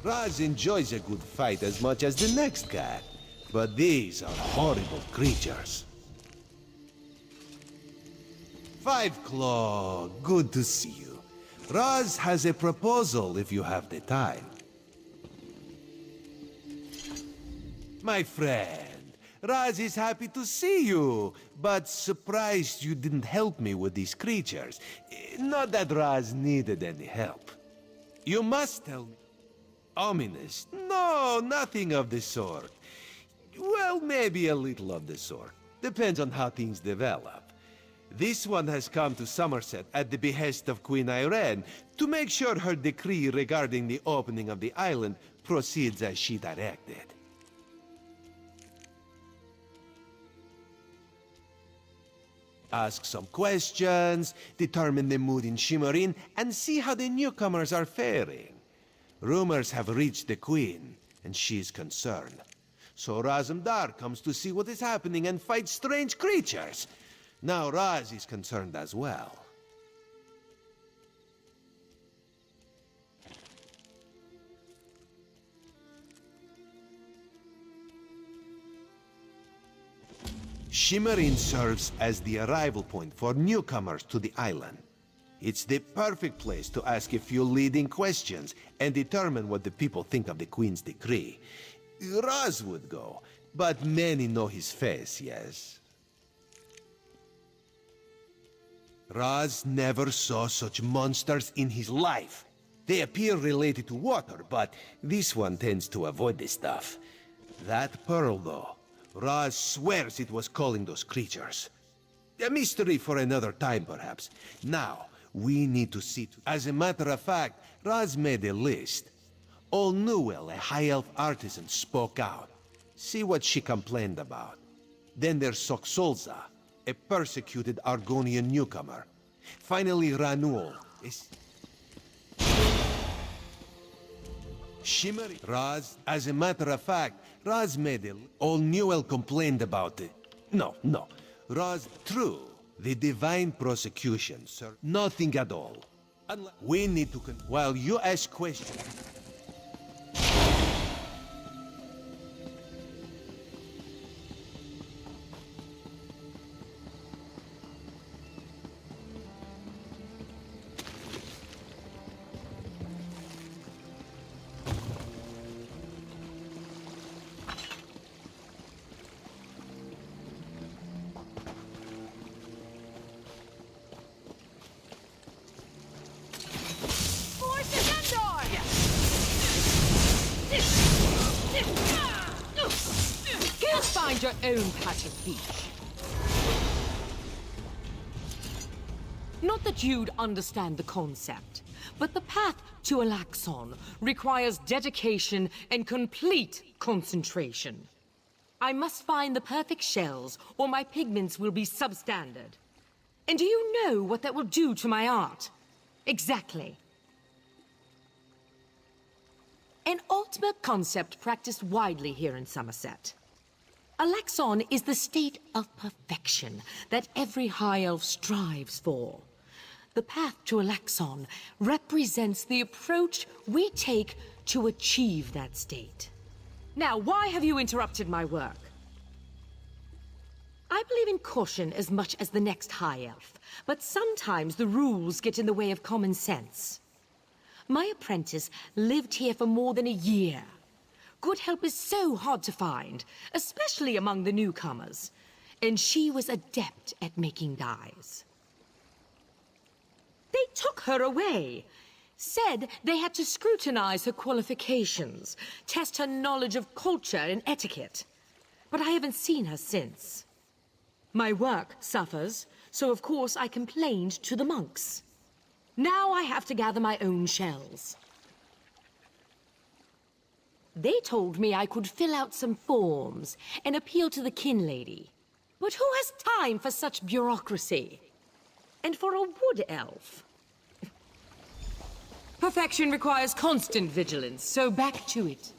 Raz enjoys a good fight as much as the next cat, but these are horrible creatures. Five Claw, good to see you. Raz has a proposal if you have the time. My friend, Raz is happy to see you, but surprised you didn't help me with these creatures. Not that Raz needed any help. You must tell me. Ominous? No, nothing of the sort. Well, maybe a little of the sort. Depends on how things develop. This one has come to Sammерсет at the behest of Queen Irene to make sure her decree regarding the opening of the island proceeds as she directed. Ask some questions, determine the mood in Shimmerin, and see how the newcomers are faring. Rumors have reached the Queen, and she is concerned. So Razumdar comes to see what is happening and fight strange creatures. Now Raz is concerned as well. Shimmerin serves as the arrival point for newcomers to the island. It's the perfect place to ask a few leading questions and determine what the people think of the Queen's decree. Raz would go, but many know his face, yes? Raz never saw such monsters in his life. They appear related to water, but this one tends to avoid this stuff. That pearl, though, Raz swears it was calling those creatures. A mystery for another time, perhaps. Now, we need to see to... As a matter of fact, Raz made a list. Old Newell, a high elf artisan, spoke out. See what she complained about. Then there's Soxolza, a persecuted Argonian newcomer. Finally, Ranuol is... Shimmery. Raz, as a matter of fact, Raz made it. Old Newell complained about it. No. Raz, true. The divine prosecution, sir. Nothing at all. We need to while you ask questions. Find your own patch of beach. Not that you'd understand the concept, but the path to Alaxon requires dedication and complete concentration. I must find the perfect shells, or my pigments will be substandard. And do you know what that will do to my art? Exactly. An ultimate concept practiced widely here in Sammерсет. Alaxon is the state of perfection that every High Elf strives for. The path to Alaxon represents the approach we take to achieve that state. Now, why have you interrupted my work? I believe in caution as much as the next High Elf, but sometimes the rules get in the way of common sense. My apprentice lived here for more than a year. Good help is so hard to find, especially among the newcomers, and she was adept at making dyes. They took her away, said they had to scrutinize her qualifications, test her knowledge of culture and etiquette, but I haven't seen her since. My work suffers, so of course I complained to the monks. Now I have to gather my own shells. They told me I could fill out some forms and appeal to the kin lady. But who has time for such bureaucracy? And for a wood elf? Perfection requires constant vigilance, so back to it.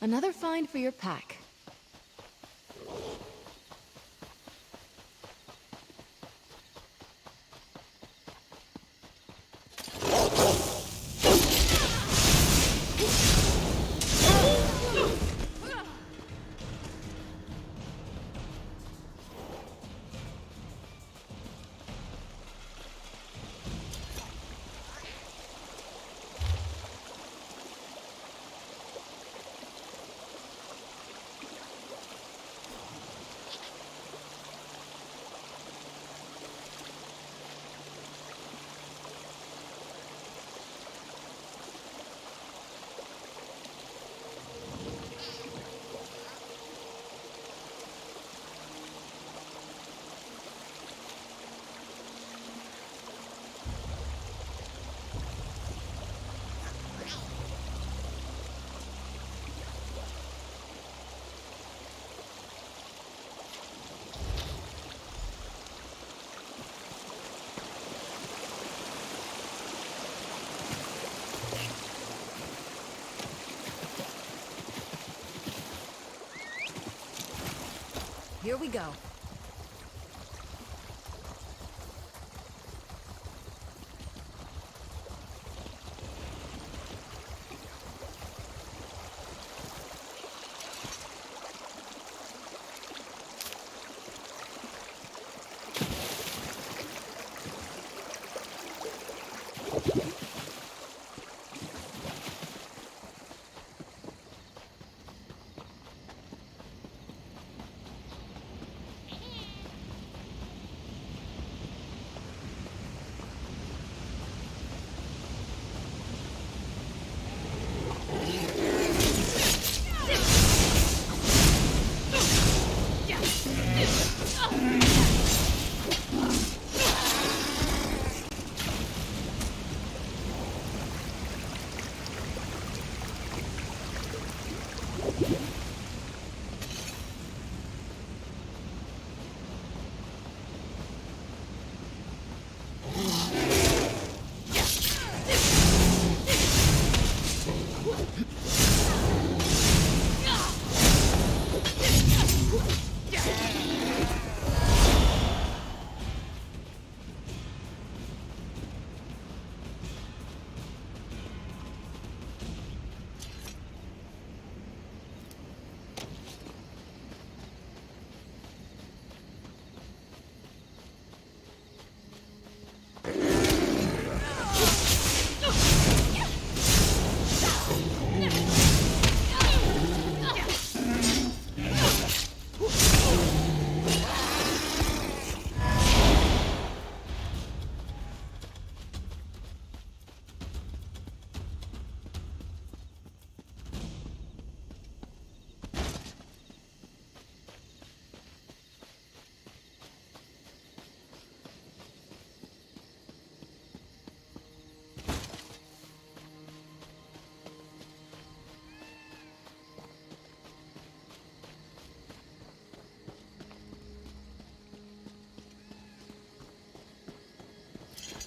Another find for your pack. Here we go.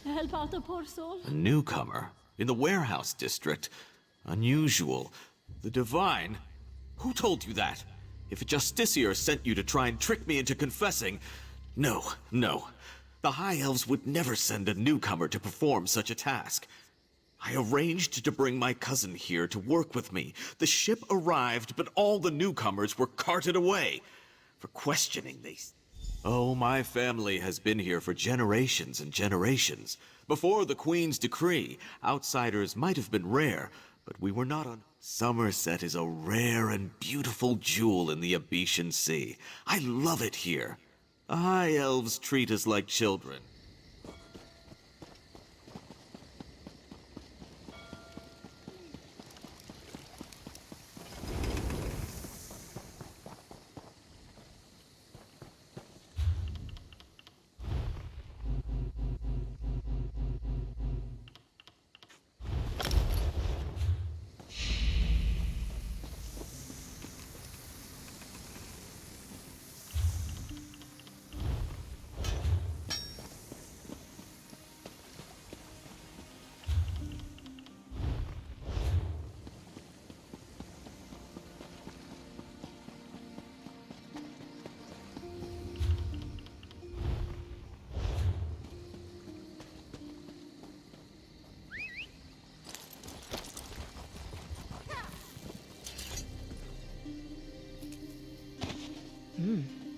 Help out the poor soul. A newcomer in the warehouse district. Unusual. The divine. Who told you that? If a justiciar sent you to try and trick me into confessing... No, no. The High Elves would never send a newcomer to perform such a task. I arranged to bring my cousin here to work with me. The ship arrived, but all the newcomers were carted away. For questioning these... Oh, my family has been here for generations and generations. Before the Queen's decree, outsiders might have been rare, but we were not on... Sammерset is a rare and beautiful jewel in the Abetian Sea. I love it here. The High Elves treat us like children.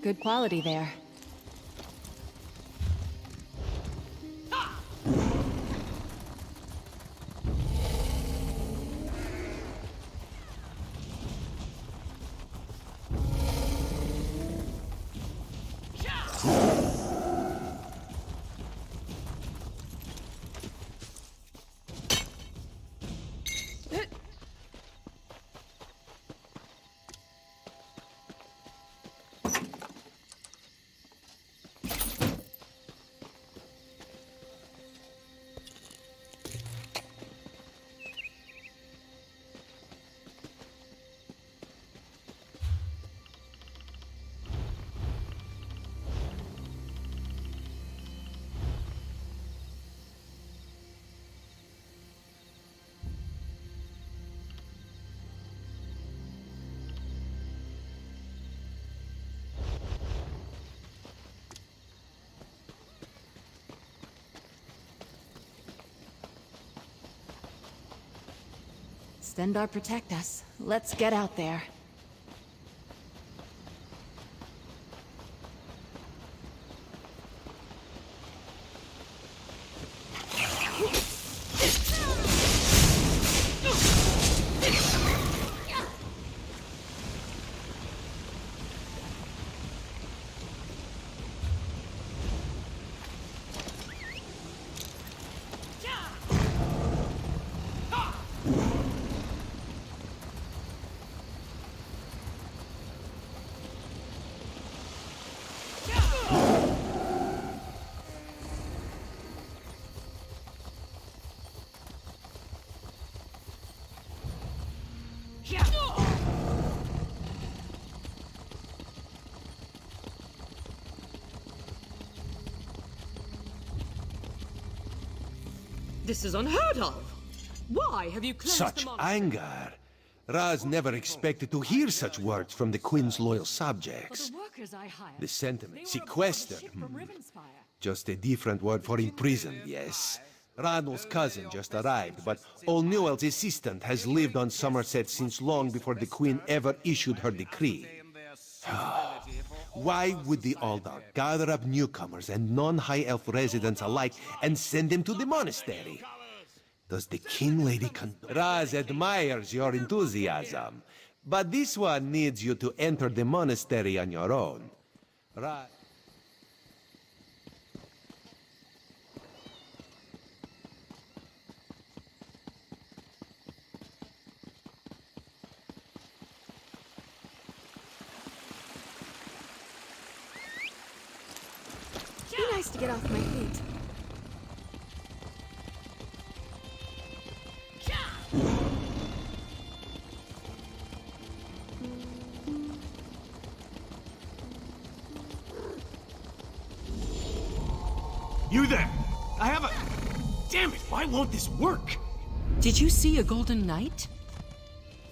Good quality there. Stendarr protect us. Let's get out there. This is unheard of! Why have you cleansed the Such monastery? anger. Raz never expected to hear such words from the Queen's loyal For subjects. the workers I hired. The sentiment, They were aboard a sequestered. ship from Rivenspire. Just a different word for imprisoned, yes. Ranul's cousin just arrived, but old Newell's assistant has lived on Sammерсет since long before the Queen ever issued her decree. Why would the Aldar gather up newcomers and non-High Elf residents alike and send them to the monastery? Does the King Lady Raz admires your enthusiasm, but this one needs you to enter the monastery on your own. Raz... Be nice to get off my feet. You there! I have a... Damn it, why won't this work? Did you see a golden knight?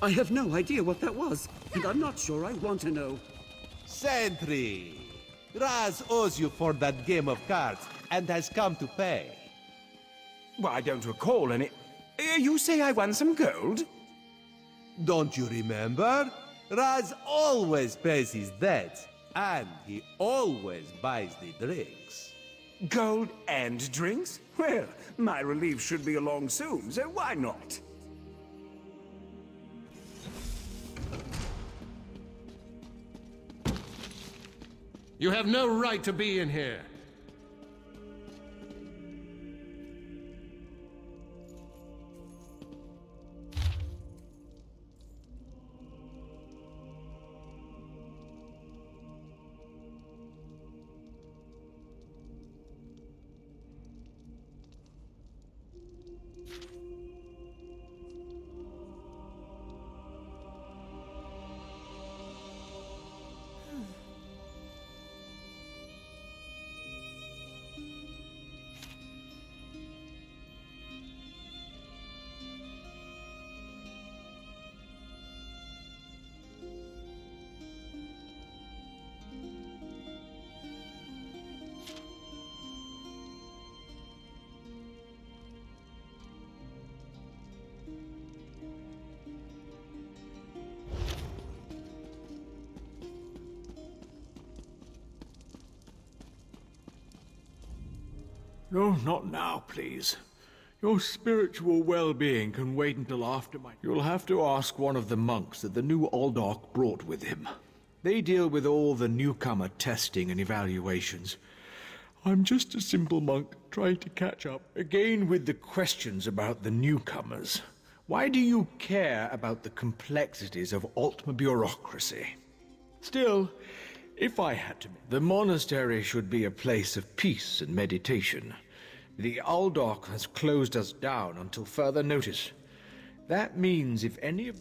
I have no idea what that was, and I'm not sure I want to know. Sentry! Raz owes you for that game of cards and has come to pay. Well, I don't recall any... You say I won some gold? Don't you remember? Raz always pays his debts, and he always buys the drinks. Gold and drinks? Well, my relief should be along soon, so why not? You have no right to be in here. No, not now, please. Your spiritual well-being can wait until after my... You'll have to ask one of the monks that the new Aldarch brought with him. They deal with all the newcomer testing and evaluations. I'm just a simple monk trying to catch up again with the questions about the newcomers. Why do you care about the complexities of Altma bureaucracy? Still, if I had to, the monastery should be a place of peace and meditation. The Aldarch has closed us down until further notice. That means if any of...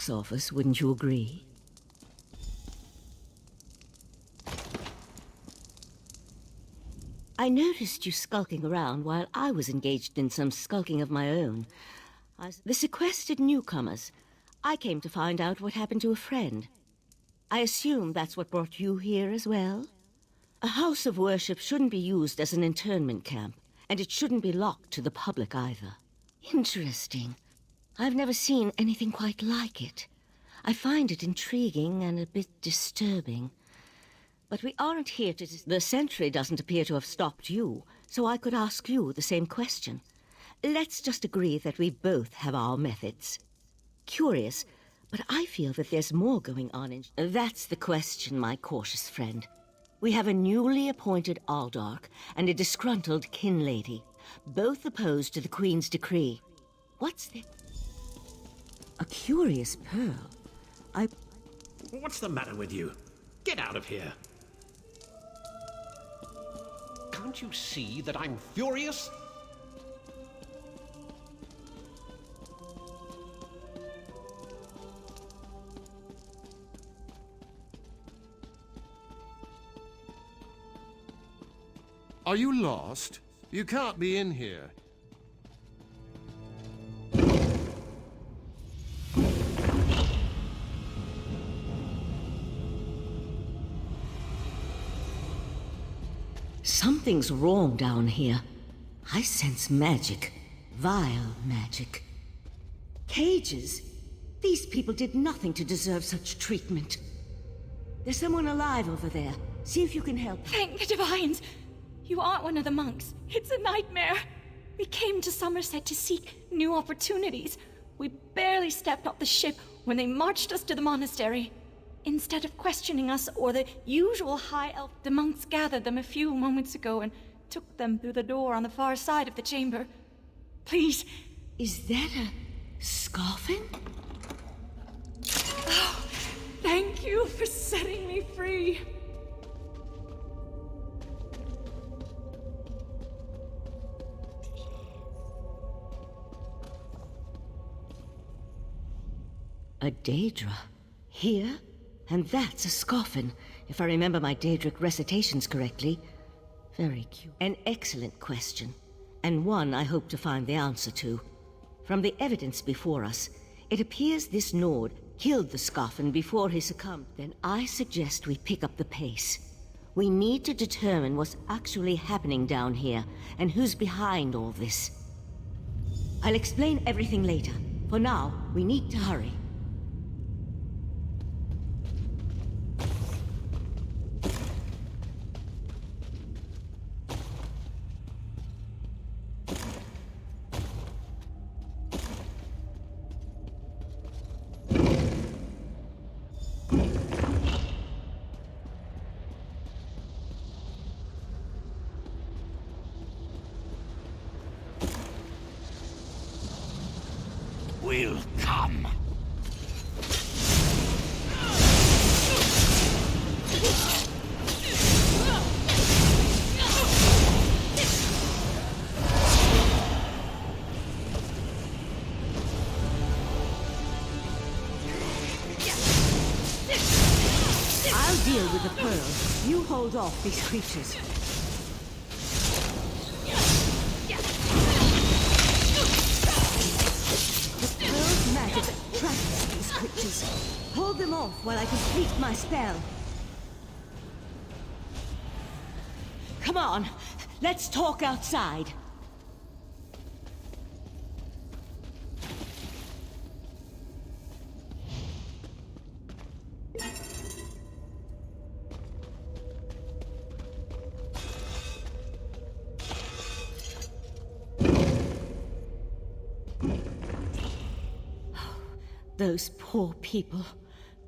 Office, wouldn't you agree? I noticed you skulking around while I was engaged in some skulking of my own. The sequestered newcomers. I came to find out what happened to a friend. I assume that's what brought you here as well? A house of worship shouldn't be used as an internment camp, and it shouldn't be locked to the public either. Interesting. I've never seen anything quite like it. I find it intriguing and a bit disturbing. But we aren't here to... The sentry doesn't appear to have stopped you, so I could ask you the same question. Let's just agree that we both have our methods. Curious, but I feel that there's more going on in... That's the question, my cautious friend. We have a newly appointed Aldarch and a disgruntled kin lady, both opposed to the Queen's decree. What's the... A curious pearl. What's the matter with you? Get out of here. Can't you see that I'm furious? Are you lost? You can't be in here. Something's wrong down here. I sense magic. Vile magic. Cages? These people did nothing to deserve such treatment. There's someone alive over there. See if you can help. Thank the Divines! You aren't one of the monks. It's a nightmare. We came to Sammерсет to seek new opportunities. We barely stepped off the ship when they marched us to the monastery. Instead of questioning us or the usual high elf, the monks gathered them a few moments ago and took them through the door on the far side of the chamber. Please. Is that a scoffin? Oh, thank you for setting me free. A Daedra? Here? And that's a scoffin, if I remember my Daedric recitations correctly. Very cute. An excellent question, and one I hope to find the answer to. From the evidence before us, it appears this Nord killed the scoffin before he succumbed. Then I suggest we pick up the pace. We need to determine what's actually happening down here, and who's behind all this. I'll explain everything later. For now, we need to hurry. Will come. I'll deal with the pearl. You hold off these creatures. The pearl's magic attracts these creatures. Hold them off while I complete my spell. Come on, let's talk outside. Those poor people.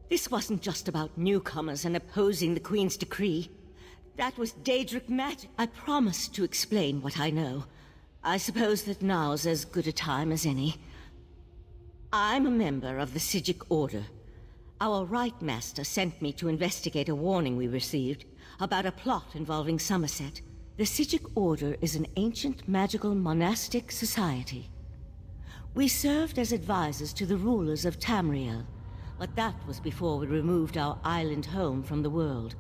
This wasn't just about newcomers and opposing the Queen's decree. That was Daedric magic. I promised to explain what I know. I suppose that now's as good a time as any. I'm a member of the Sijic Order. Our Right Master sent me to investigate a warning we received about a plot involving Sammерсет. The Sijic Order is an ancient magical monastic society. We served as advisors to the rulers of Tamriel, but that was before we removed our island home from the world.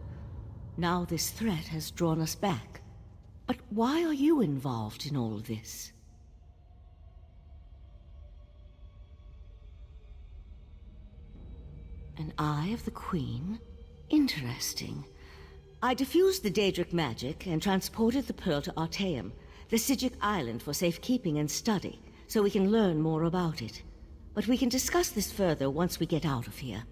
Now this threat has drawn us back. But why are you involved in all this? An Eye of the Queen? Interesting. I diffused the Daedric magic and transported the pearl to Artaeum, the Sijic island, for safekeeping and study, so we can learn more about it. But we can discuss this further once we get out of here.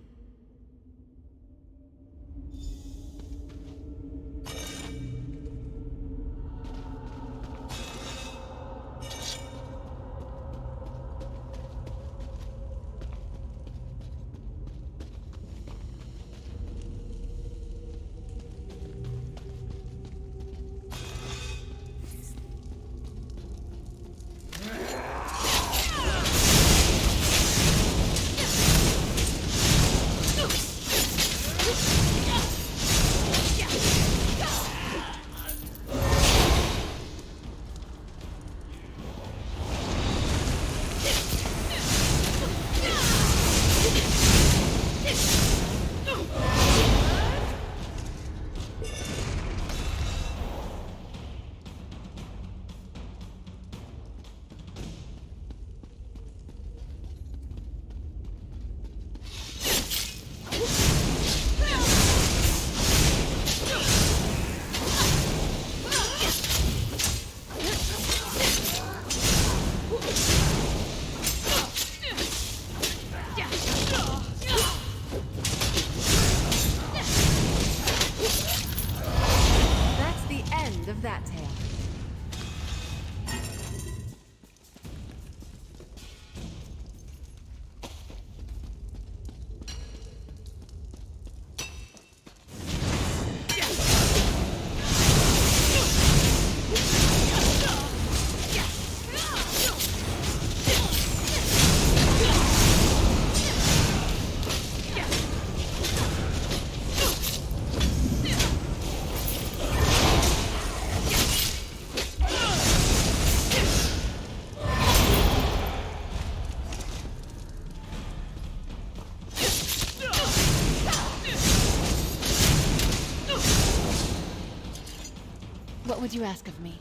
That tale. What would you ask of me?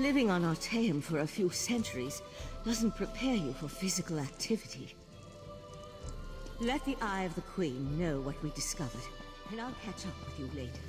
Living on Artaeum for a few centuries doesn't prepare you for physical activity. Let the Eye of the Queen know what we discovered, and I'll catch up with you later.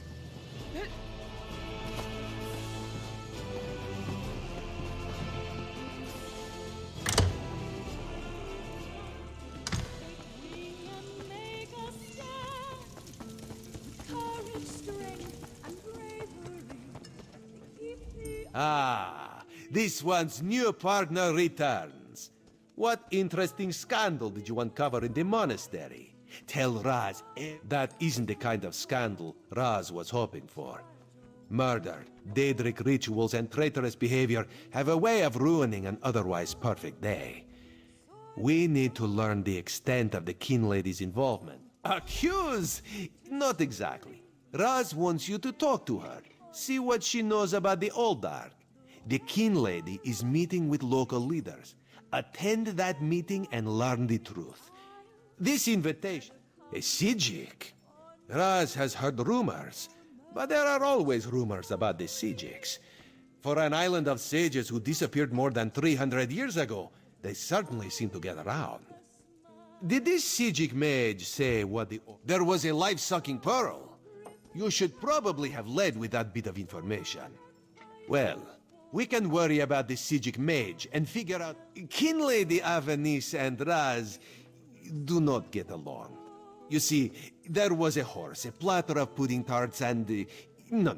Ah, this one's new partner returns. What interesting scandal did you uncover in the monastery? Tell Raz that isn't the kind of scandal Raz was hoping for. Murder, Daedric rituals, and traitorous behavior have a way of ruining an otherwise perfect day. We need to learn the extent of the Kin Lady's involvement. Accuse? Not exactly. Raz wants you to talk to her. See what she knows about the Old Dark. The Kin Lady is meeting with local leaders. Attend that meeting and learn the truth. This invitation, a Sijik. Raz has heard rumors, but there are always rumors about the Sijiks. For an island of sages who disappeared more than 300 years ago, they certainly seem to get around. Did this Sijik mage say what the... There was a life-sucking pearl. You should probably have led with that bit of information. Well, we can worry about the Sijik mage and figure out... Kin Lady Avanis and Raz do not get along. You see, there was a horse, a platter of pudding tarts, and... No.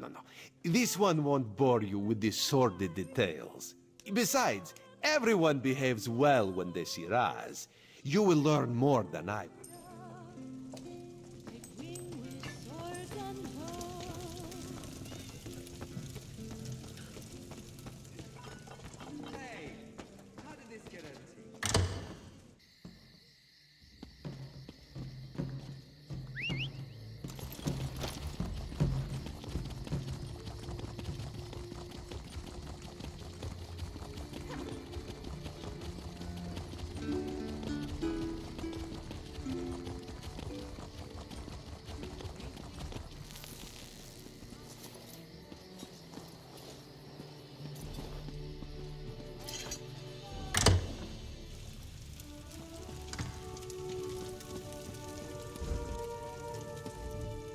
This one won't bore you with the sordid details. Besides, everyone behaves well when they see Raz. You will learn more than I will.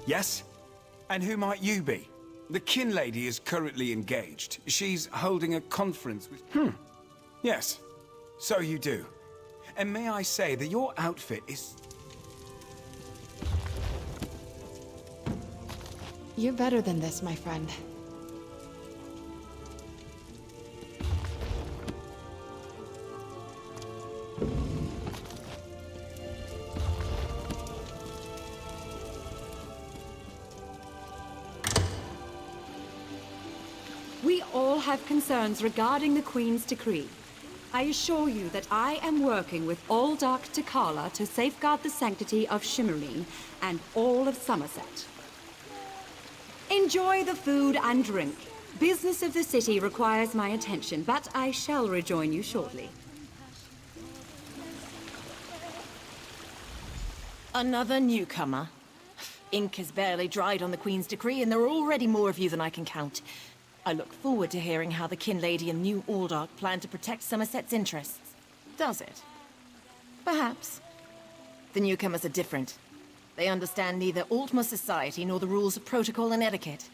Yes? And who might you be? The Kin Lady is currently engaged. She's holding a conference with... Yes. So you do. And may I say that your outfit is... You're better than this, my friend. We all have concerns regarding the Queen's decree. I assure you that I am working with all Dark Takala to safeguard the sanctity of Shimmerine and all of Sammерсет. Enjoy the food and drink. Business of the city requires my attention, but I shall rejoin you shortly. Another newcomer. Ink has barely dried on the Queen's decree, and there are already more of you than I can count. I look forward to hearing how the Kin Lady and New Aldark plan to protect Sammerset's interests. Does it? Perhaps. The newcomers are different. They understand neither Altmer society nor the rules of protocol and etiquette.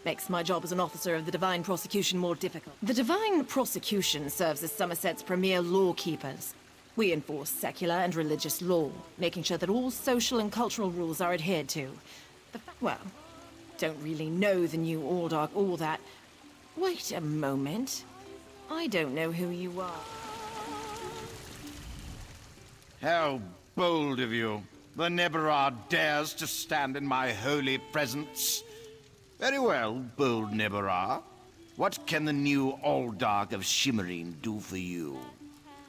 Makes my job as an officer of the Divine Prosecution more difficult. The Divine Prosecution serves as Sammerset's premier law-keepers. We enforce secular and religious law, making sure that all social and cultural rules are adhered to. Well, don't really know the New Aldark all that. Wait a moment. I don't know who you are. How bold of you. The Neberard dares to stand in my holy presence. Very well, bold Neberard. What can the New Aldark of Shimmerine do for you?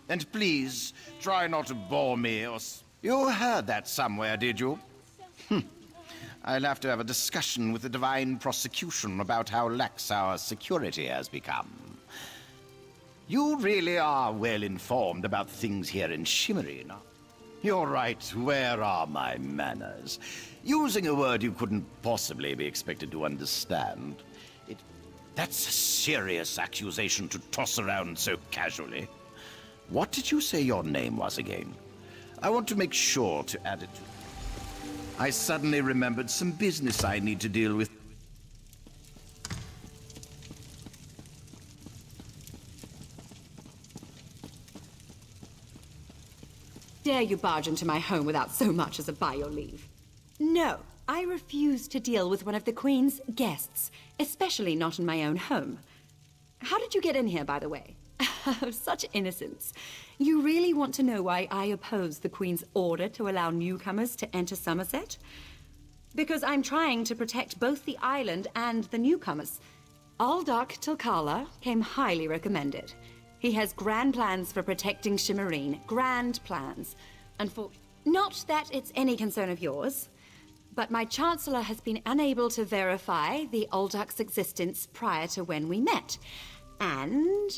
And please, try not to bore me or... You heard that somewhere, did you? I'll have to have a discussion with the Divine Prosecution about how lax our security has become. You really are well informed about things here in Shimmerine. You're right, where are my manners? Using a word you couldn't possibly be expected to understand. That's a serious accusation to toss around so casually. What did you say your name was again? I want to make sure to add it to... I suddenly remembered some business I need to deal with. Dare you barge into my home without so much as a by your leave? No, I refuse to deal with one of the Queen's guests, especially not in my own home. How did you get in here, by the way? Such innocence. You really want to know why I oppose the Queen's order to allow newcomers to enter Sammерсет? Because I'm trying to protect both the island and the newcomers. Aldark Tilkala came highly recommended. He has grand plans for protecting Shimmerine. Grand plans. Not that it's any concern of yours, but my Chancellor has been unable to verify the Aldark's existence prior to when we met. And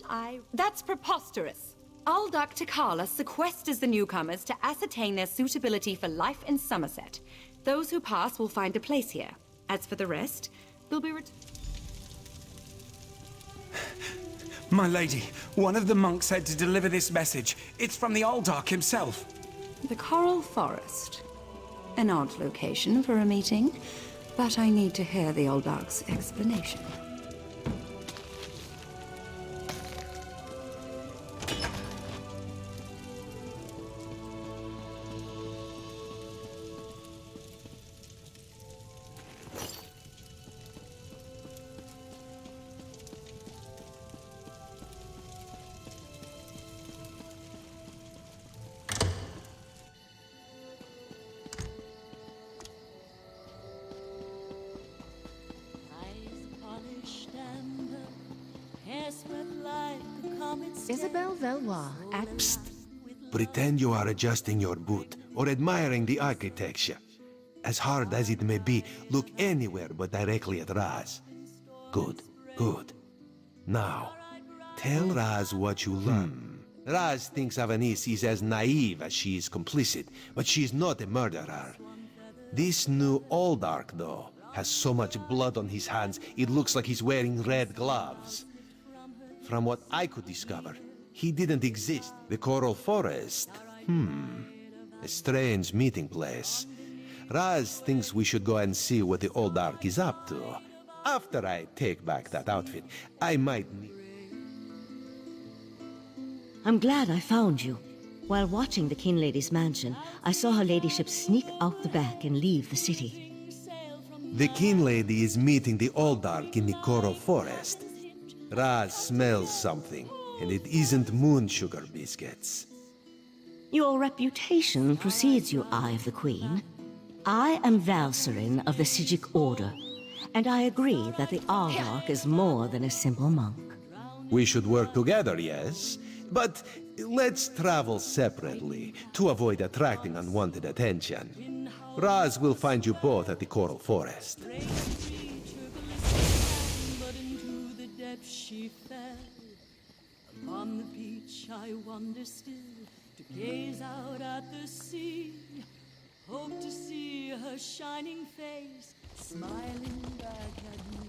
That's preposterous. Aldark Tilkala sequesters the newcomers to ascertain their suitability for life in Sammерсет. Those who pass will find a place here. As for the rest, they'll be My lady, one of the monks said to deliver this message. It's from the Aldark himself. The Coral Forest. An odd location for a meeting, but I need to hear the Aldark's explanation. Isabel Valois, Psst. Pretend you are adjusting your boot or admiring the architecture. As hard as it may be, look anywhere but directly at Raz. Good, good. Now, tell Raz what you learned. Raz thinks Avanis is as naive as she is complicit, but she's not a murderer. This new Aldark, though, has so much blood on his hands, it looks like he's wearing red gloves. From what I could discover, he didn't exist. The Coral Forest? A strange meeting place. Raz thinks we should go and see what the Aldark is up to. After I take back that outfit, I might need... I'm glad I found you. While watching the King Lady's mansion, I saw her ladyship sneak out the back and leave the city. The King Lady is meeting the Aldark in the Coral Forest. Raz smells something, and it isn't moon sugar biscuits. Your reputation precedes you, Eye of the Queen. I am Valserin of the Sijic Order, and I agree that the Aldark is more than a simple monk. We should work together, yes? But let's travel separately, to avoid attracting unwanted attention. Raz will find you both at the Coral Forest. She fell upon the beach. I wonder still to gaze out at the sea. Hope to see her shining face smiling back at me.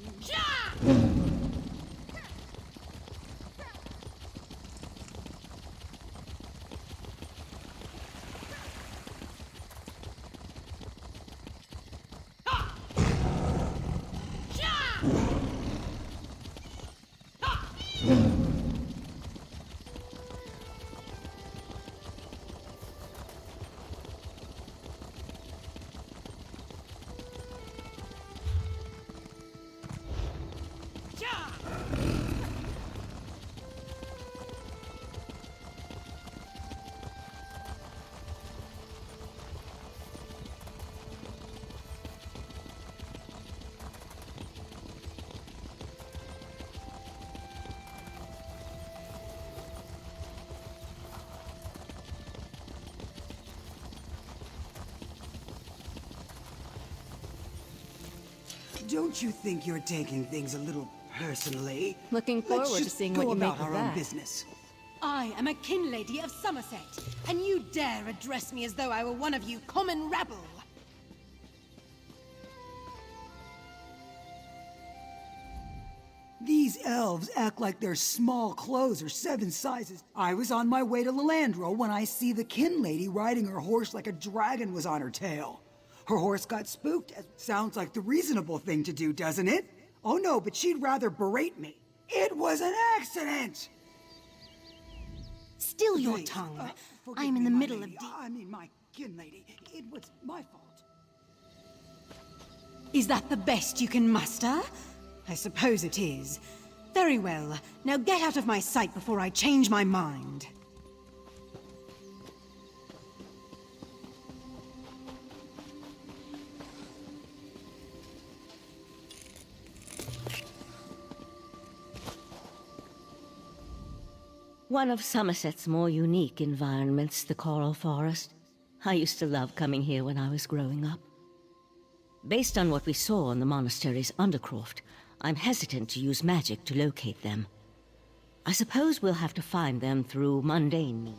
Don't you think you're taking things a little personally? Looking Let's forward to just seeing go what you about make of our own that. business. I am a kin lady of Sammерсет, and you dare address me as though I were one of you common rabble. These elves act like their small clothes are 7 sizes. I was on my way to Lalandro when I see the kin lady riding her horse like a dragon was on her tail. Her horse got spooked. Sounds like the reasonable thing to do, doesn't it? Oh no, but she'd rather berate me. It was an accident! Still your Please, tongue. forgive I'm in me, the my middle lady. of... I mean, my kin lady. It was my fault. Is that the best you can muster? I suppose it is. Very well. Now get out of my sight before I change my mind. One of Somerset's more unique environments, the Coral Forest. I used to love coming here when I was growing up. Based on what we saw in the monastery's undercroft, I'm hesitant to use magic to locate them. I suppose we'll have to find them through mundane means.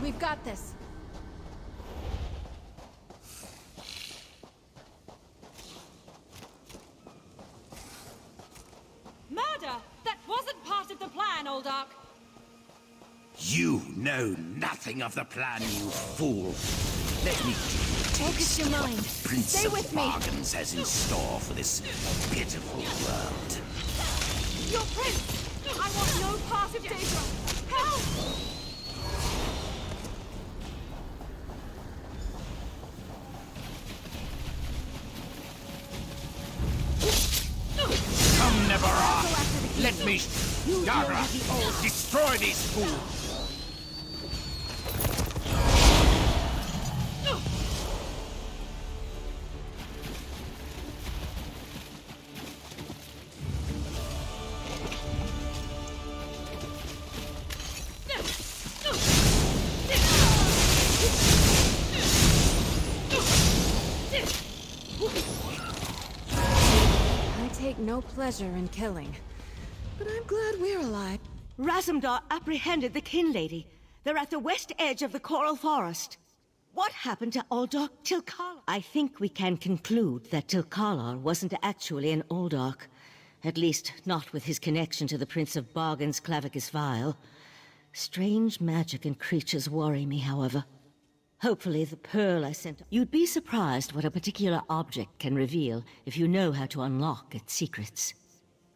We've got this. Murder! That wasn't part of the plan, Old Ark. You know nothing of the plan, you fool. Let me Focus your mind. Prince Stay of with me. Bargains has in store for this pitiful world. Your prince! I want no part of Daedra! Help! Come, Nevarah! Let me... Yara! Destroy these fools! I take no pleasure in killing, but I'm glad we're alive. Razumdar apprehended the kin lady. They're at the west edge of the Coral Forest. What happened to Uldark Tilkalar? I think we can conclude that Tilkalar wasn't actually an Uldark. At least, not with his connection to the Prince of Bargain's Clavicus Vial. Strange magic and creatures worry me, however. Hopefully the pearl I sent... You'd be surprised what a particular object can reveal if you know how to unlock its secrets.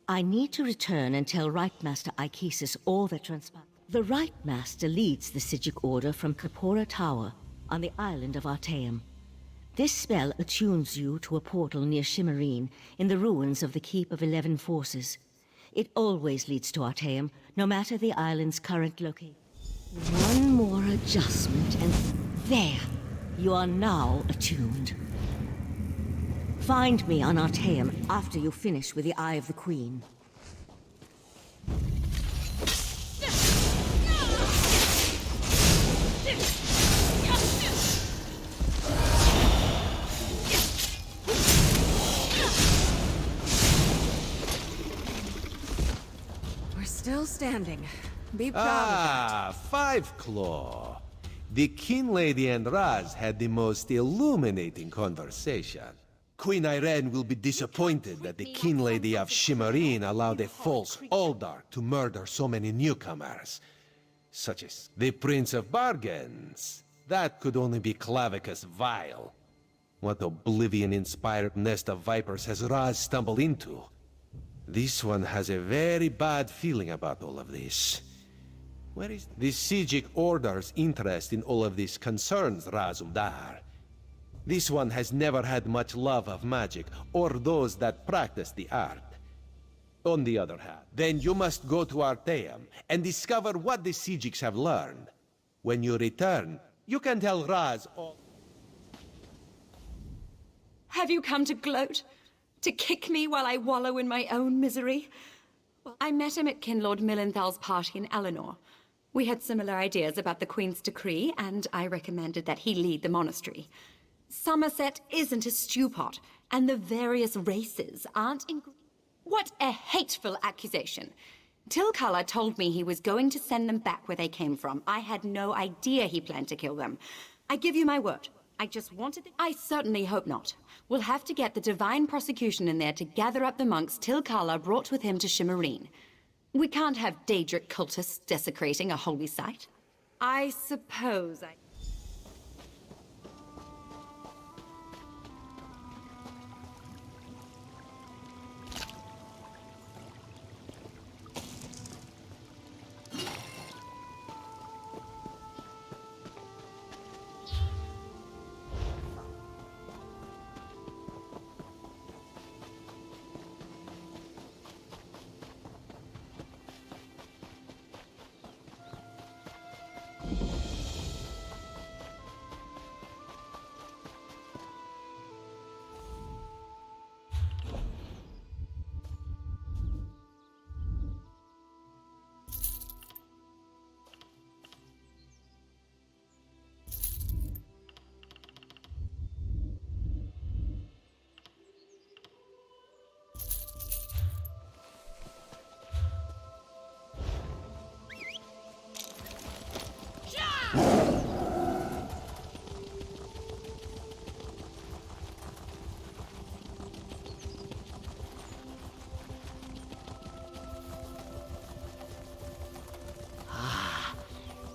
I need to return and tell Right Master Ikesis all that transpired. The Right Master leads the Sijic Order from Kapora Tower on the island of Artaeum. This spell attunes you to a portal near Shimmerine in the ruins of the Keep of 11 Forces. It always leads to Artaeum, no matter the island's current location. One more adjustment and there! You are now attuned. Find me on Artaeum after you finish with the Eye of the Queen. We're still standing. Be proud of Five Claw. The Kin Lady and Raz had the most illuminating conversation. Queen Irene will be disappointed that the Kin Lady of Shimmerine allowed a false Uldark to murder so many newcomers, such as the Prince of Bargains. That could only be Clavicus Vile. What oblivion-inspired nest of vipers has Raz stumbled into? This one has a very bad feeling about all of this. Where is... The Sijic Order's interest in all of this concerns Razumdar. This one has never had much love of magic, or those that practice the art. On the other hand, then you must go to Arteum and discover what the Sijics have learned. When you return, you can tell Raz all... Have you come to gloat? To kick me while I wallow in my own misery? Well, I met him at Kinlord Millenthal's party in Eleanor. We had similar ideas about the Queen's decree, and I recommended that he lead the monastery. Sammерсет isn't a stew pot, and the various races aren't in... What a hateful accusation! Tilkala told me he was going to send them back where they came from. I had no idea he planned to kill them. I give you my word. I just wanted... I certainly hope not. We'll have to get the Divine Prosecution in there to gather up the monks Tilkala brought with him to Shimmerine. We can't have Daedric cultists desecrating a holy site. I suppose I...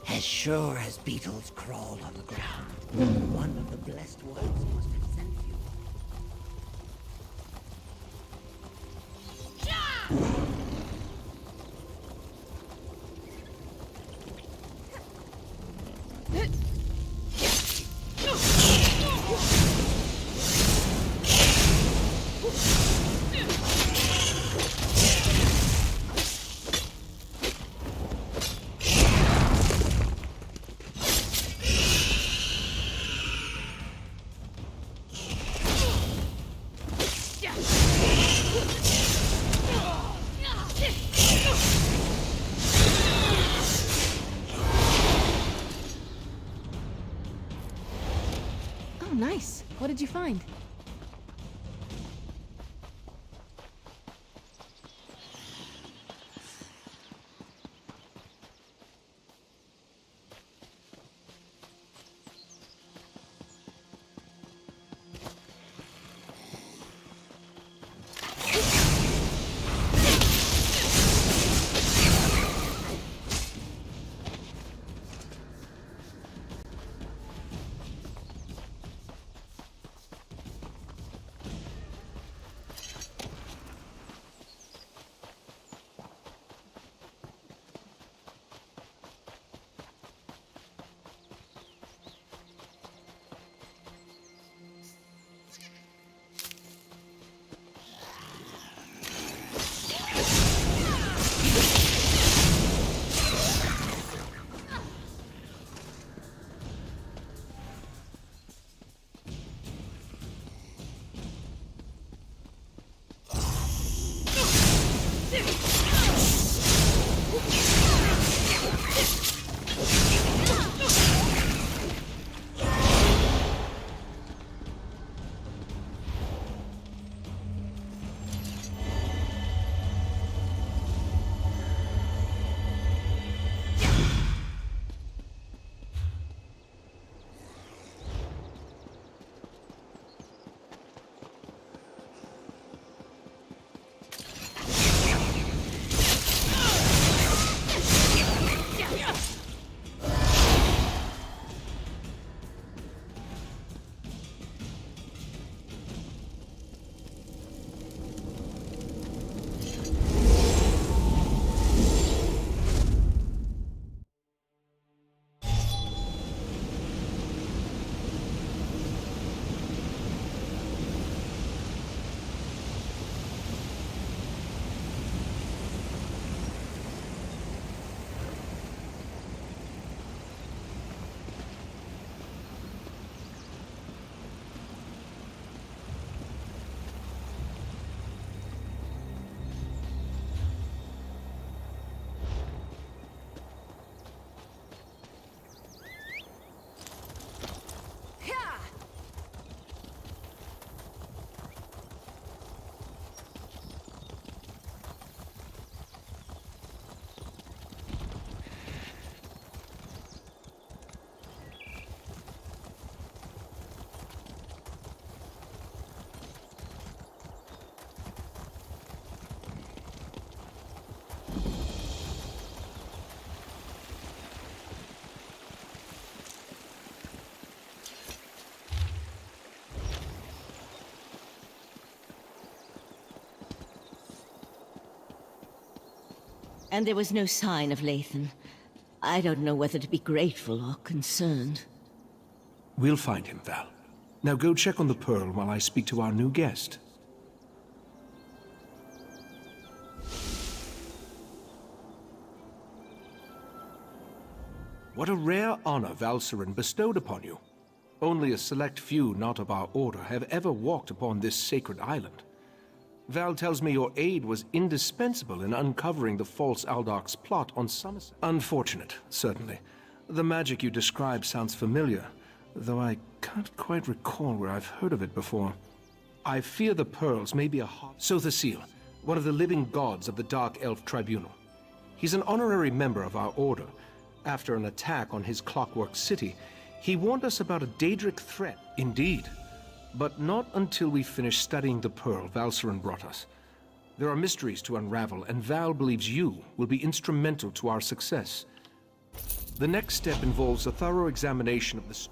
As sure as beetles crawl on the ground, one of the blessed ones must have sent you. Nice. What did you find? And there was no sign of Lathan. I don't know whether to be grateful or concerned. We'll find him, Val. Now go check on the Pearl while I speak to our new guest. What a rare honor Valcerin bestowed upon you. Only a select few not of our order have ever walked upon this sacred island. Val tells me your aid was indispensable in uncovering the false Aldoc's plot on Sammерсет. Unfortunate, certainly. The magic you describe sounds familiar, though I can't quite recall where I've heard of it before. I fear the pearls may be a hot... Sothasil, one of the living gods of the Dark Elf Tribunal. He's an honorary member of our order. After an attack on his clockwork city, he warned us about a Daedric threat. Indeed. But not until we finish studying the Pearl Valcerin brought us. There are mysteries to unravel, and Val believes you will be instrumental to our success. The next step involves a thorough examination of the...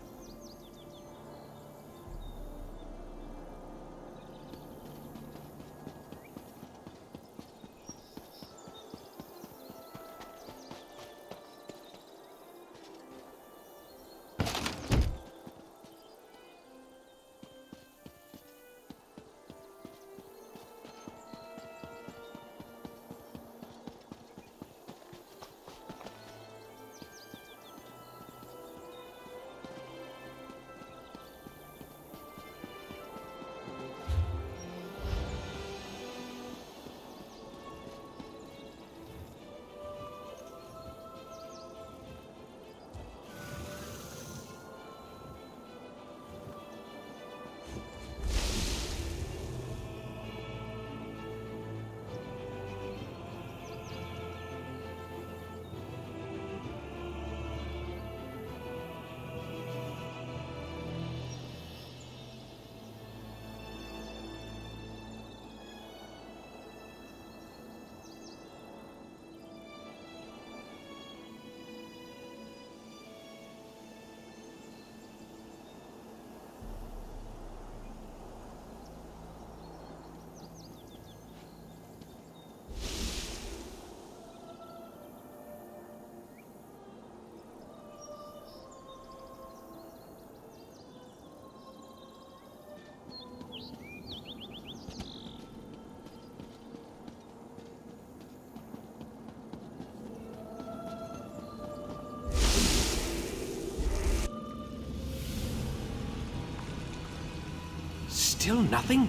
Still nothing?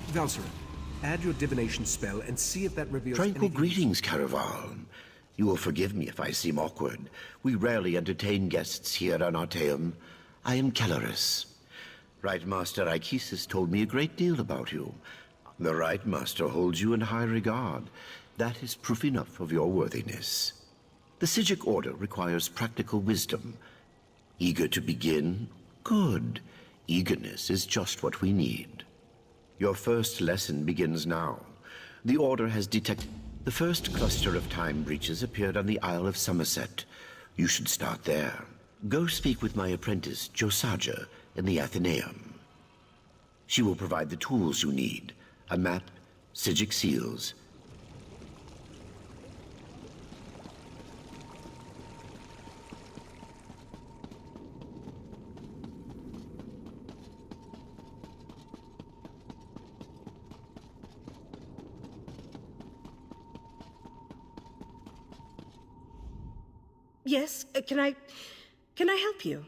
Valcerin, add your divination spell and see if that reveals Tranquil anything... greetings, Caraval. You will forgive me if I seem awkward. We rarely entertain guests here on Artaeum. I am Kelleris. Right Master Ichesis told me a great deal about you. The Right Master holds you in high regard. That is proof enough of your worthiness. The Psijic Order requires practical wisdom. Eager to begin? Good. Eagerness is just what we need. Your first lesson begins now. The Order has detected... The first cluster of time breaches appeared on the Isle of Sammерсет. You should start there. Go speak with my apprentice, Josaja, in the Athenaeum. She will provide the tools you need. A map, Psijic seals. Yes, can I help you?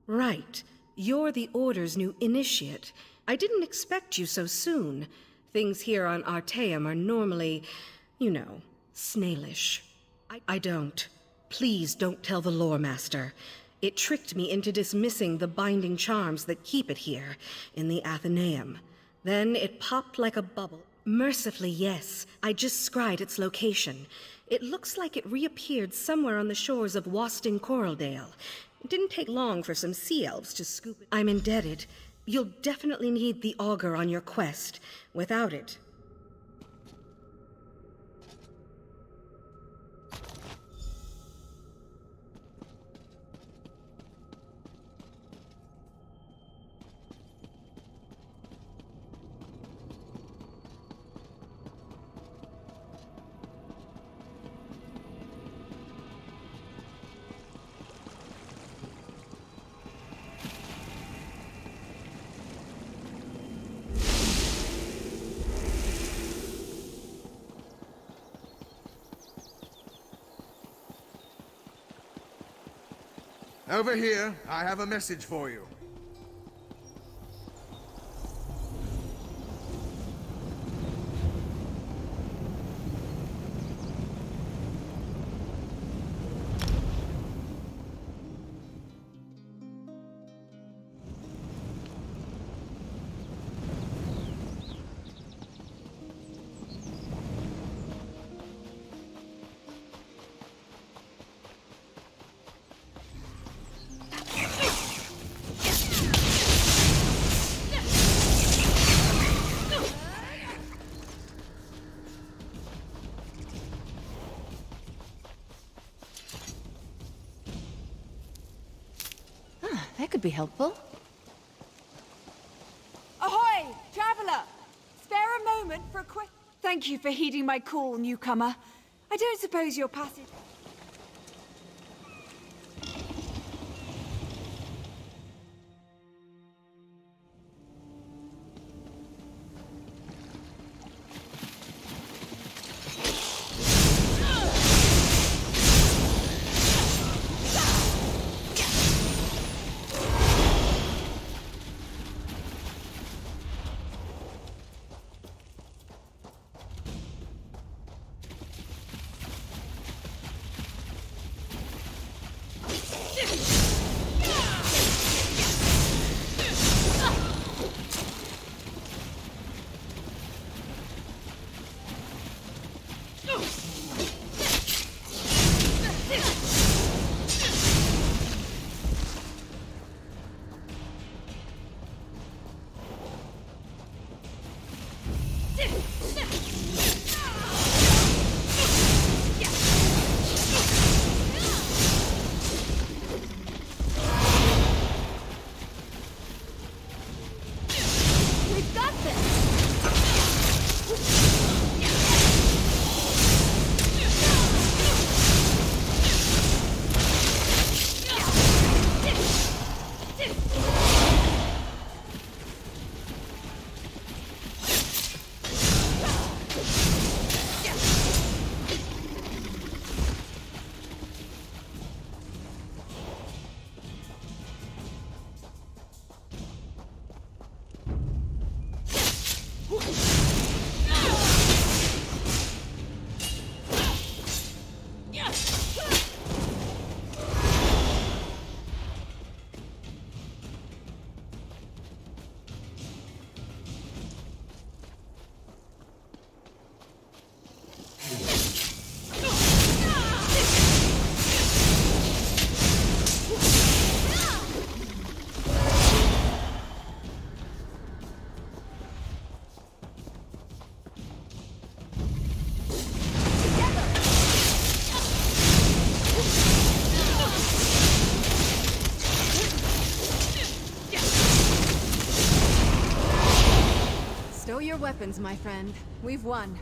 Right. You're the Order's new initiate. I didn't expect you so soon. Things here on Artaeum are normally, you know, snailish. I don't. Please don't tell the Lore Master. It tricked me into dismissing the binding charms that keep it here, in the Athenaeum. Then it popped like a bubble. Mercifully, yes. I just scryed its location. It looks like it reappeared somewhere on the shores of Wasting Coraldale. It didn't take long for some sea elves to scoop it. I'm indebted. You'll definitely need the auger on your quest. Without it... Over here, I have a message for you. That could be helpful. Ahoy, traveler! Spare a moment for a quick... Thank you for heeding my call, newcomer. I don't suppose your passage... Stow your weapons, my friend. We've won.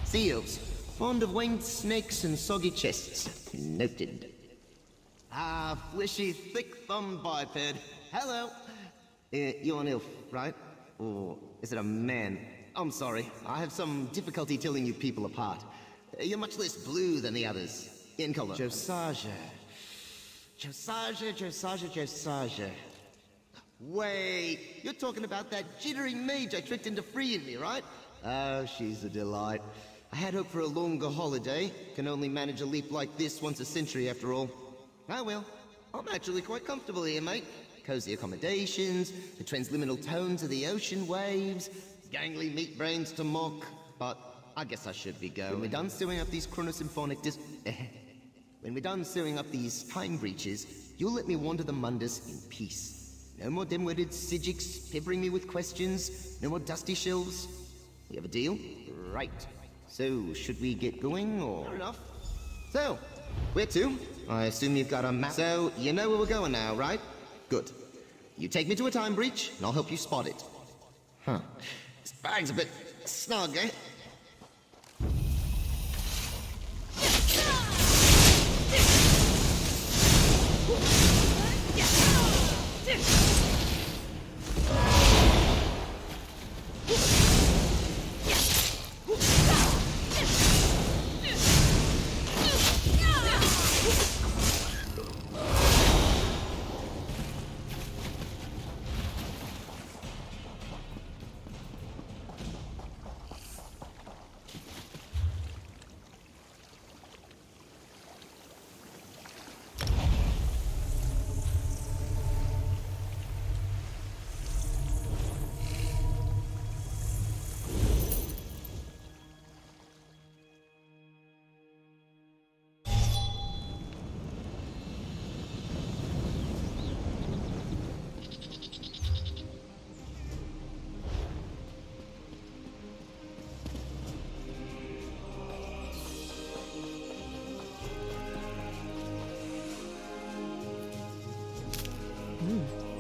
Seals. Fond of winged snakes and soggy chests. Noted. Ah, fleshy, thick-thumbed biped. Hello. You're an elf, right? Or is it a man? I'm sorry. I have some difficulty telling you people apart. You're much less blue than the others. In color. Josiah. Wait, you're talking about that jittery mage I tricked into freeing me, right? Oh, she's a delight. I had hoped for a longer holiday. Can only manage a leap like this once a century after all. Oh well, I'm actually quite comfortable here, mate. Cozy accommodations, the transliminal tones of the ocean waves, gangly meat brains to mock, but I guess I should be going. When we're done sewing up these chronosymphonic when we're done sewing up these time breaches, you'll let me wander the Mundus in peace. No more dim-witted Sijiks peppering me with questions, no more dusty shelves. We have a deal? Right. So, should we get going, or...? Fair enough. So, where to? I assume you've got a map. So, you know where we're going now, right? Good. You take me to a time breach, and I'll help you spot it. Huh. This bag's a bit snug, eh?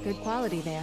Good quality there.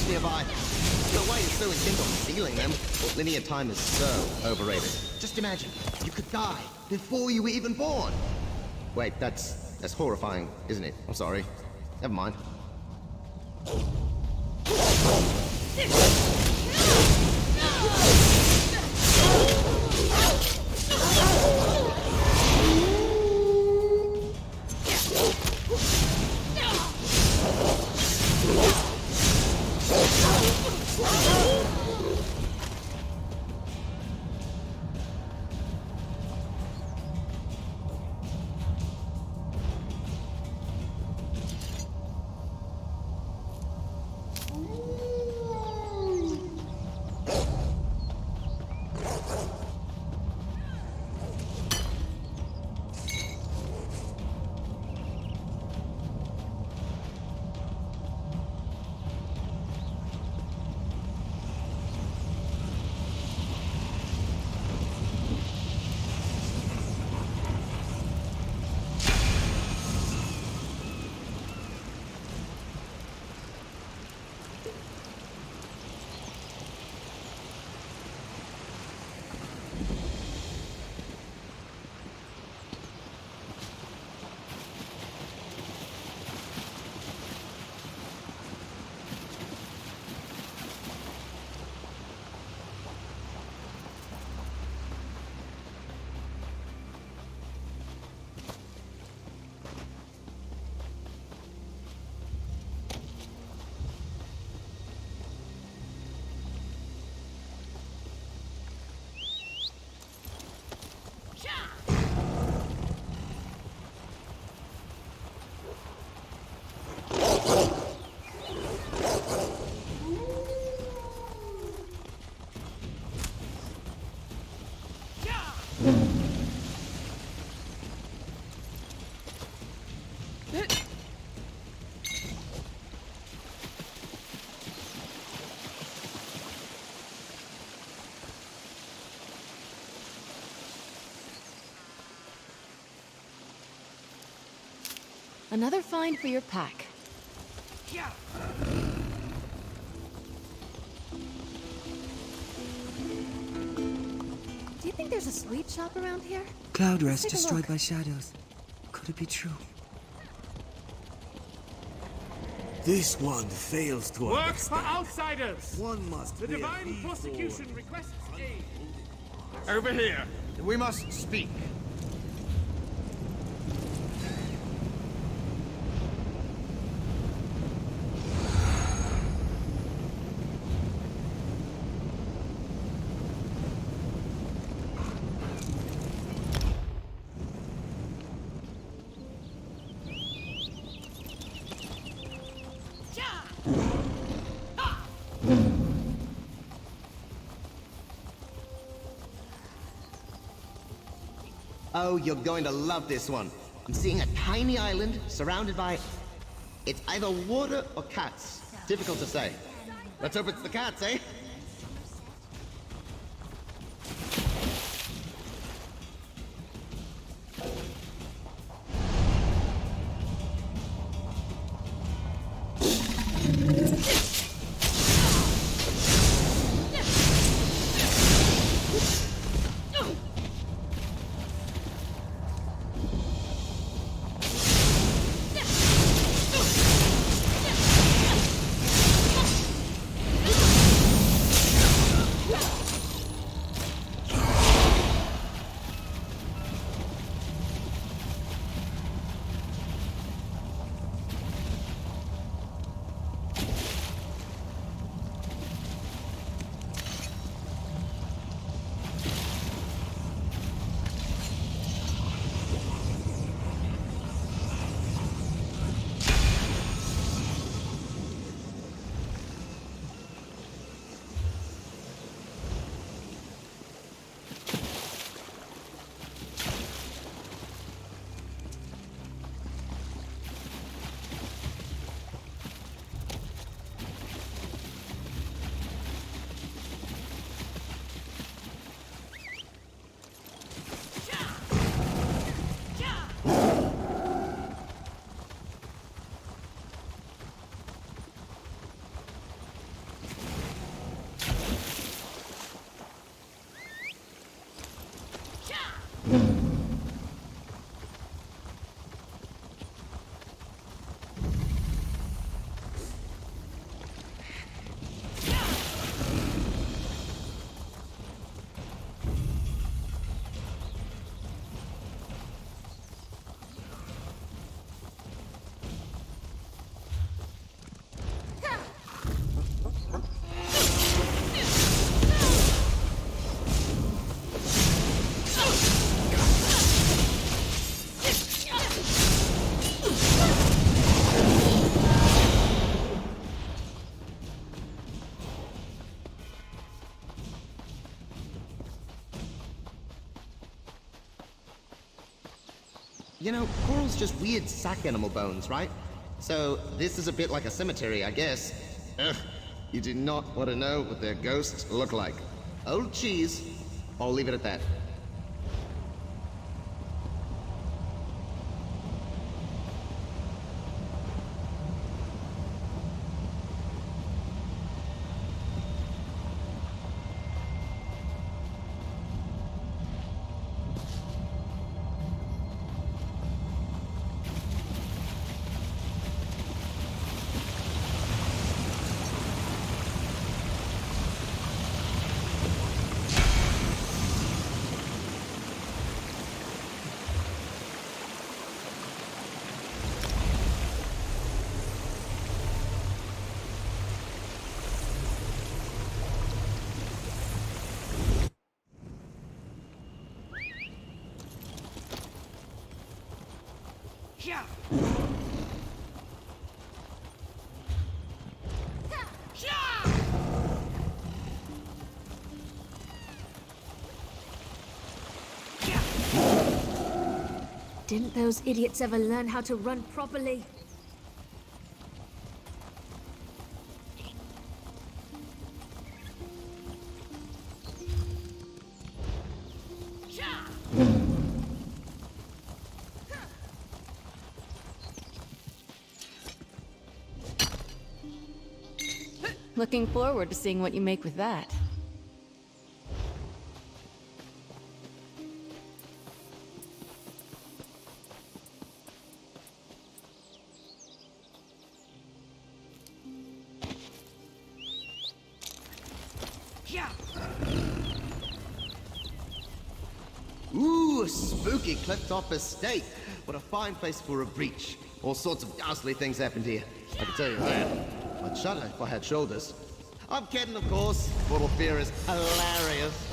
Nearby. The way is so intent on stealing them. Linear time is so overrated. Just imagine, you could die before you were even born. Wait, that's horrifying, isn't it? I'm sorry. Never mind. Another find for your pack. Do you think there's a sweet shop around here? Cloud Let's rest take a destroyed look. by shadows. Could it be true? This one fails to Work understand. for outsiders! One must The be a divine lead prosecution forward. requests aid. Over here. We must speak. Oh, you're going to love this one. I'm seeing a tiny island surrounded by... It's either water or cats. Difficult to say. Let's hope it's the cats, eh? You know, coral's just weird sack animal bones, right? So this is a bit like a cemetery, I guess. Ugh, you do not want to know what their ghosts look like. Old cheese. I'll leave it at that. Didn't those idiots ever learn how to run properly? Looking forward to seeing what you make with that. Ooh, a spooky cliff-top estate. What a fine place for a breach. All sorts of ghastly things happened here. I can tell you that. I'd shudder if I had shoulders. I'm kidding, of course. Mortal fear is hilarious.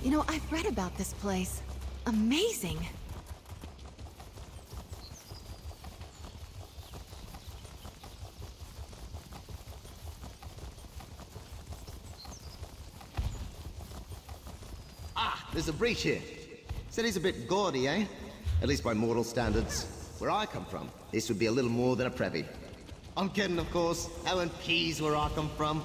You know, I've read about this place. Amazing. Ah, there's a breach here. Said he's a bit gaudy, eh? At least by mortal standards. Where I come from, this would be a little more than a prevy. I'm kidding, of course. Alan Pease, where I come from.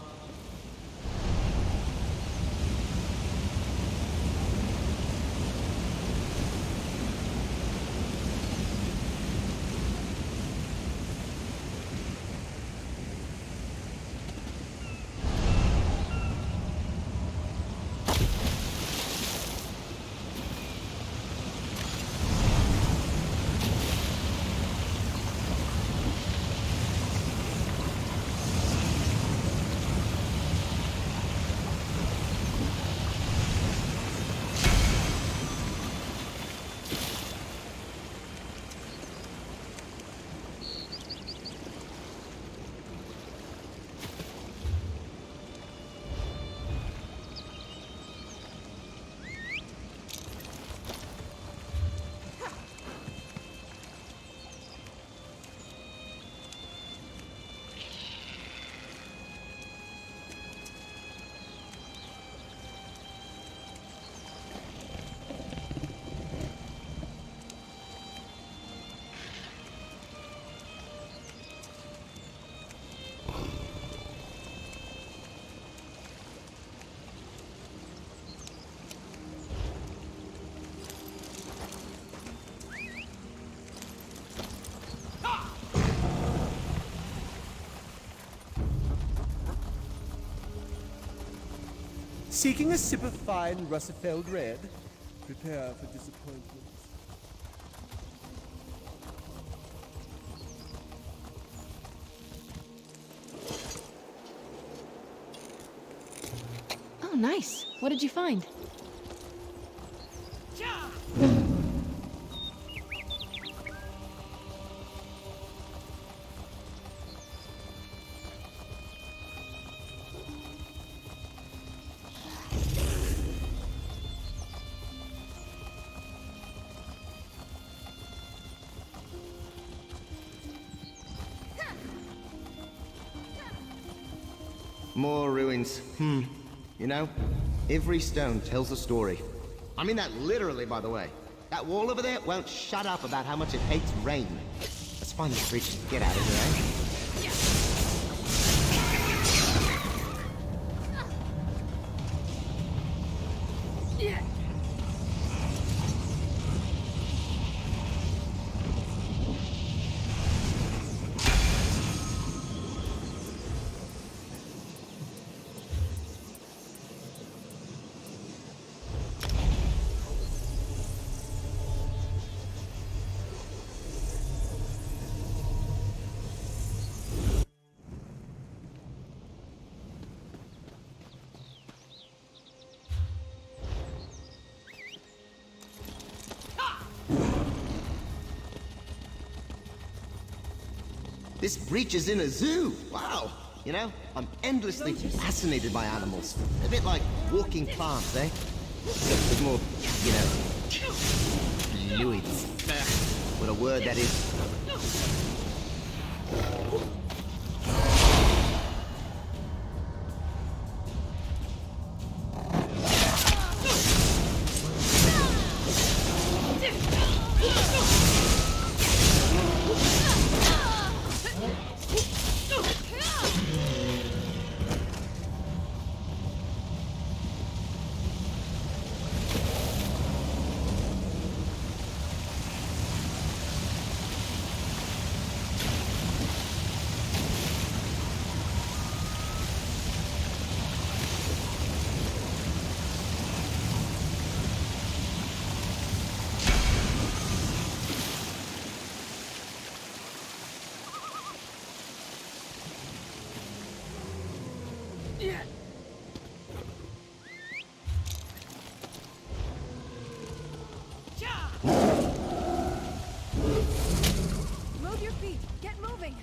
Seeking a sip of fine Russifeld red? Prepare for disappointment. Oh, nice. What did you find? More ruins. You know, every stone tells a story. I mean that literally, by the way. That wall over there won't shut up about how much it hates rain. Let's find this bridge and get out of here, eh? This breach is in a zoo. Wow. You know, I'm endlessly fascinated by animals. A bit like walking plants, eh? Except with more, you know, fluids. What a word that is. Move your feet. Get moving.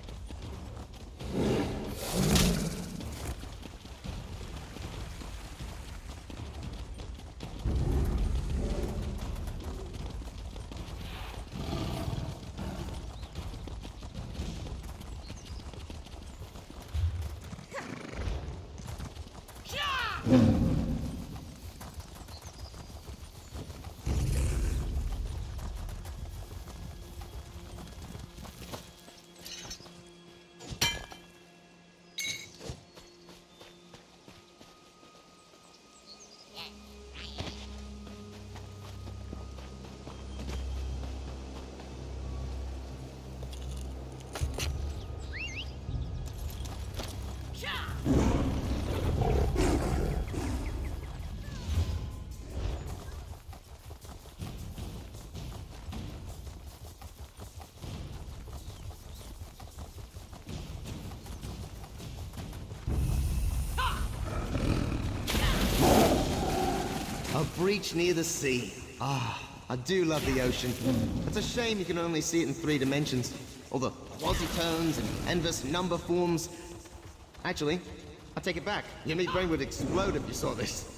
A breach near the sea. Ah, I do love the ocean. It's a shame you can only see it in 3 dimensions. All the quasitones and endless number forms. Actually, I take it back. Your brain would explode if you saw this.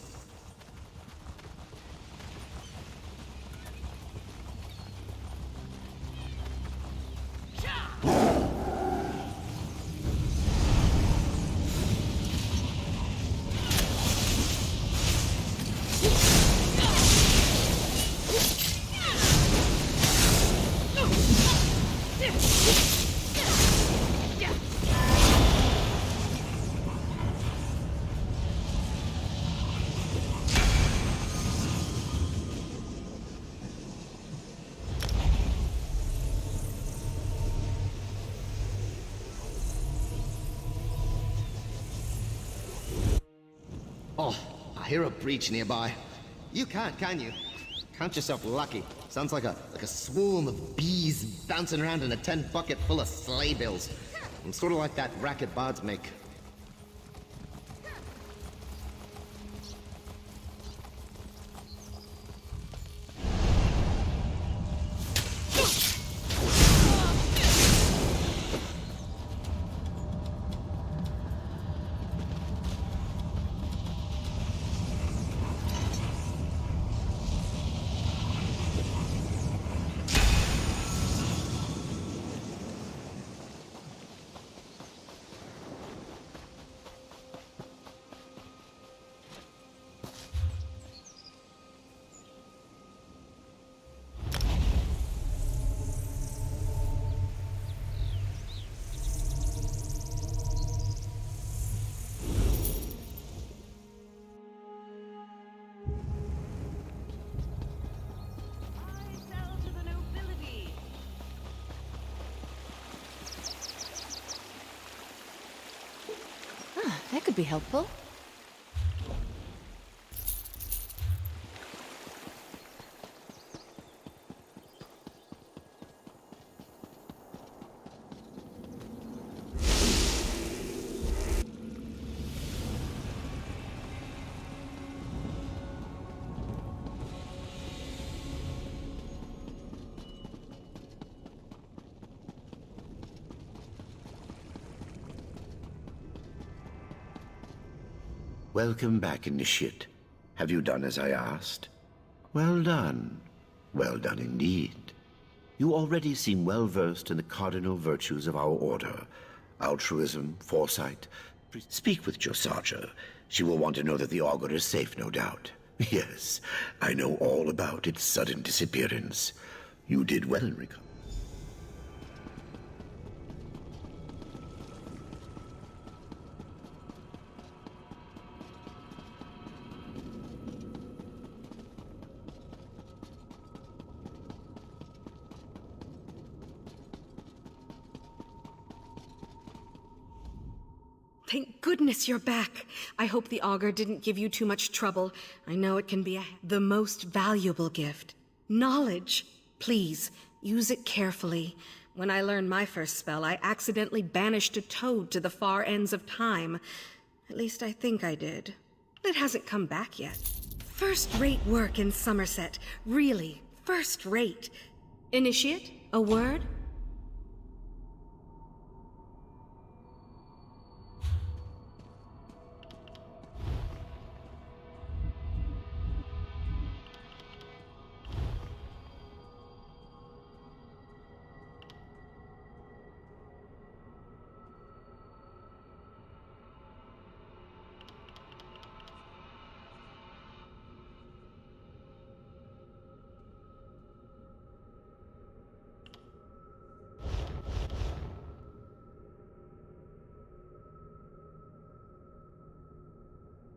Oh, I hear a breach nearby. You can't, can you? Count yourself lucky. Sounds like a swarm of bees bouncing around in a tin bucket full of sleigh bells. Sort of like that racket bards make. That could be helpful. Welcome back, Initiate. Have you done as I asked? Well done. Well done indeed. You already seem well versed in the cardinal virtues of our order. Altruism, foresight. Speak with Josarja. She will want to know that the augur is safe, no doubt. Yes, I know all about its sudden disappearance. You did well in recovering. Thank goodness you're back. I hope the augur didn't give you too much trouble. I know it can be the most valuable gift. Knowledge. Please, use it carefully. When I learned my first spell, I accidentally banished a toad to the far ends of time. At least I think I did. It hasn't come back yet. First-rate work in Sammерсет. Really, first-rate. Initiate, a word?